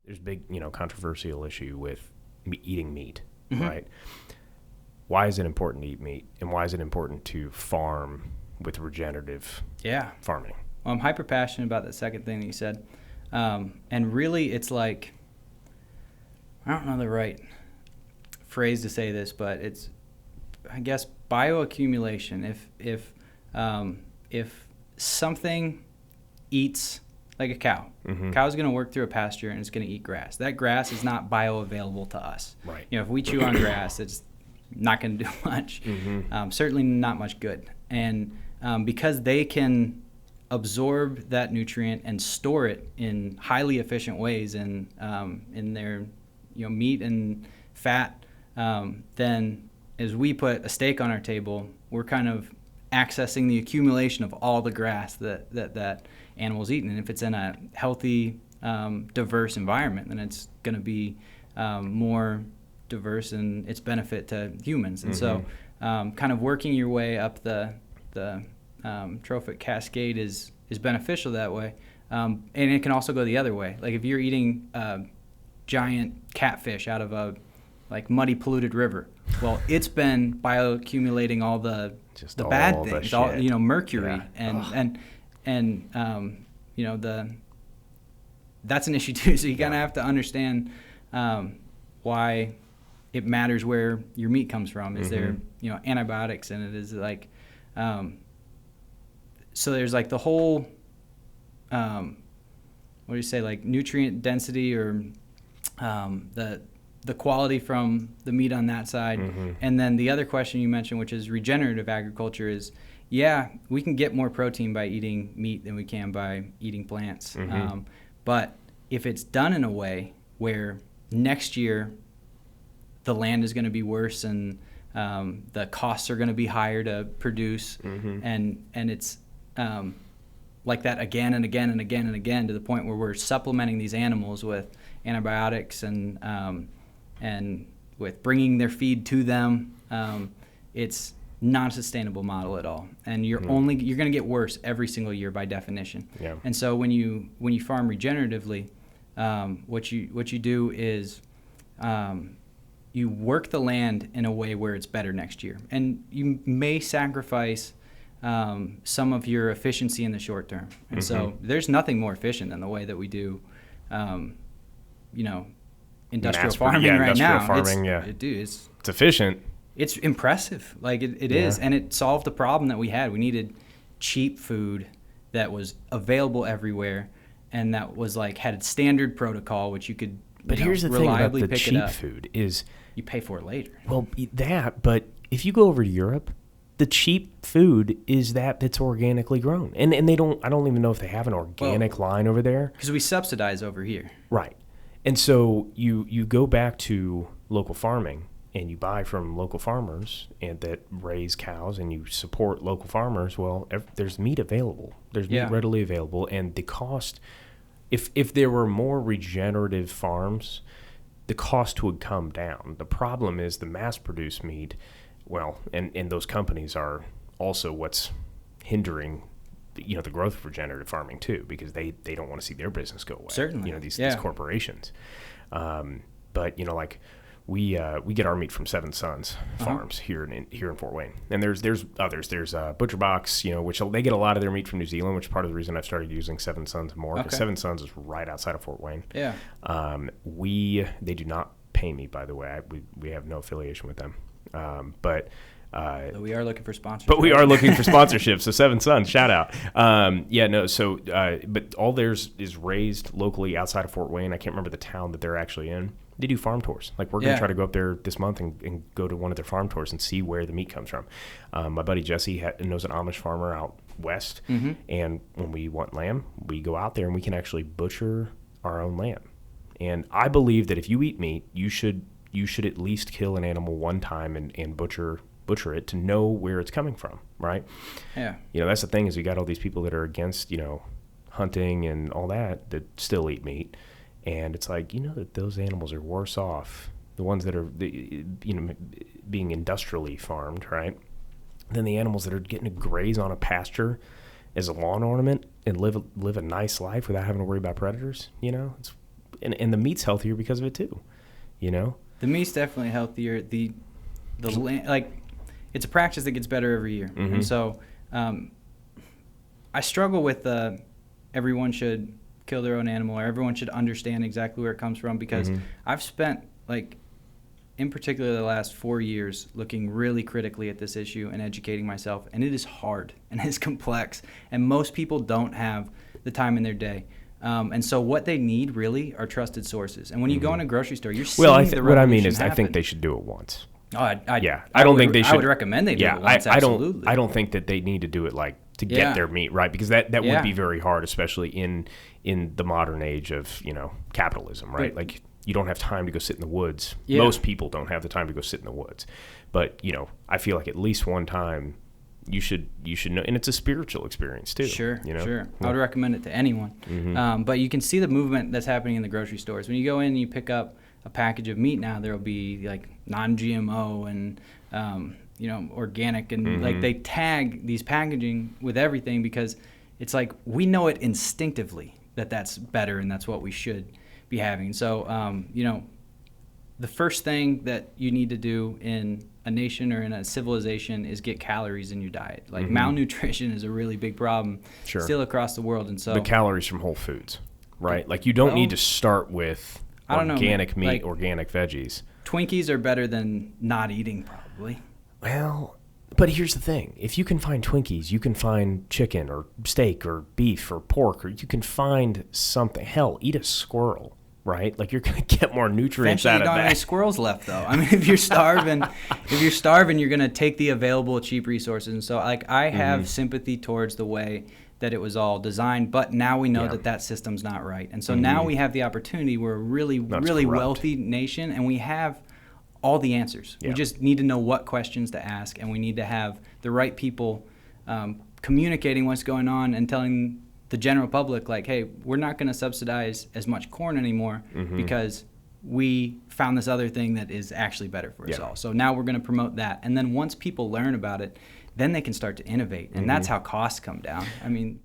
there's big, controversial issue with eating meat, Mm-hmm. right? Why is it important to eat meat, and why is it important to farm with regenerative farming? Well, I'm hyper passionate about that second thing that you said. And really, it's like, I don't know the right phrase to say this, but it's, I guess, bioaccumulation. If something eats, like a cow, Mm-hmm. cow's going to work through a pasture and it's going to eat grass. That grass is not bioavailable to us. Right. If we chew on grass, it's not going to do much. Mm-hmm. Certainly not much good. And because they can absorb that nutrient and store it in highly efficient ways in their meat and fat, then as we put a steak on our table, we're kind of accessing the accumulation of all the grass that animal's eating. And if it's in a healthy, diverse environment, then it's going to be more diverse in its benefit to humans. And so kind of working your way up the trophic cascade is beneficial that way. And it can also go the other way. Like if you're eating giant catfish out of a muddy, polluted river, well, it's been bioaccumulating all the bad things, all mercury, that's an issue too. So you kind of have to understand why it matters where your meat comes from. Is there antibiotics in it? Is it like so there's like the whole what do you say, like nutrient density or the quality from the meat on that side. And then the other question you mentioned, which is regenerative agriculture, is we can get more protein by eating meat than we can by eating plants. But if it's done in a way where next year the land is going to be worse and the costs are going to be higher to produce, and it's like that again and again and again and again, to the point where we're supplementing these animals with antibiotics and with bringing their feed to them, it's not a sustainable model at all. And you're going to get worse every single year by definition. Yeah. And so when you farm regeneratively, what you do is you work the land in a way where it's better next year. And you may sacrifice some of your efficiency in the short term. And so there's nothing more efficient than the way that we do, industrial farming right now. It's efficient. It's impressive. Like it is. And it solved the problem that we had. We needed cheap food that was available everywhere and that was had a standard protocol, which you could here's the thing about the cheap food is you pay for it later. Well, but if you go over to Europe, the cheap food is that's organically grown. And I don't even know if they have an organic line over there. Because we subsidize over here. Right. And so you go back to local farming and you buy from local farmers and that raise cows and you support local farmers. Well, there's meat available. There's meat readily available. And the cost, if there were more regenerative farms, the cost would come down. The problem is the mass-produced meat, and those companies are also what's hindering the growth of regenerative farming too, because they don't want to see their business go away. Certainly. These corporations. But we get our meat from Seven Sons Farms here in Fort Wayne, and there's others. There's Butcher Box, which they get a lot of their meat from New Zealand, which is part of the reason I've started using Seven Sons more. Because Seven Sons is right outside of Fort Wayne. Yeah. They do not pay me, by the way. We have no affiliation with them. But we are looking for sponsorships. But we are looking for sponsorships. So Seven Sons, shout out. But all theirs is raised locally outside of Fort Wayne. I can't remember the town that they're actually in. They do farm tours. We're going to try to go up there this month and go to one of their farm tours and see where the meat comes from. My buddy Jesse knows an Amish farmer out west. And when we want lamb, we go out there and we can actually butcher our own lamb. And I believe that if you eat meat, you should at least kill an animal one time and butcher it to know where it's coming from, right? Yeah. That's the thing, is you got all these people that are against, hunting and all that still eat meat. And it's that those animals are worse off, the ones that are, being industrially farmed, right, than the animals that are getting to graze on a pasture as a lawn ornament and live a nice life without having to worry about predators. and the meat's healthier because of it too, you know? The meat's definitely healthier. Like, it's a practice that gets better every year. Mm-hmm. And so I struggle with everyone should kill their own animal, or everyone should understand exactly where it comes from, because Mm-hmm. I've spent, like, in particular the last 4 years, looking really critically at this issue and educating myself, and it is hard and it's complex, and most people don't have the time in their day. And so what they need really are trusted sources. And when you go in a grocery store, you're seeing the what I mean revolution is I think happen. they should do it once. Oh, I don't think they should. I would recommend they do it once, absolutely. I don't think that they need to do it like to get Yeah. their meat right, because that Yeah. would be very hard, especially in the modern age of, capitalism, right? But- like you don't have time to go sit in the woods. Yeah. Most people don't have the time to go sit in the woods. But, I feel like at least one time you should know, and it's a spiritual experience too. Sure. Yeah. I would recommend it to anyone. Mm-hmm. But you can see the movement that's happening in the grocery stores. When you go in and you pick up a package of meat now, there will be like non-GMO and organic, and Mm-hmm. like they tag these packaging with everything, because it's like we know it instinctively that that's better and that's what we should be having. So the first thing that you need to do in a nation or in a civilization is get calories in your diet. Like Mm-hmm. malnutrition is a really big problem Sure. still across the world, and so The calories from whole foods, right? Like you don't Well, need to start with I don't know, organic man. meat, Like- organic veggies. Twinkies are better than not eating, probably. Well, but here's the thing. If you can find Twinkies, you can find chicken or steak or beef or pork, or you can find something. Hell, eat a squirrel, right? Like you're going to get more nutrients Eventually, out you of don't have any that. squirrels left, though. I mean, if you're starving, you're going to take the available cheap resources. And so, like, I have sympathy towards the way that it was all designed, but now we know Yeah. that system's not right. And so now we have the opportunity. We're a really, That's really corrupt. wealthy nation, and we have all the answers. Yeah. We just need to know what questions to ask, and we need to have the right people communicating what's going on and telling the general public, like, hey, we're not going to subsidize as much corn anymore because we found this other thing that is actually better for us Yeah. all. So now we're going to promote that. And then once people learn about it, then they can start to innovate. And that's how costs come down. I mean,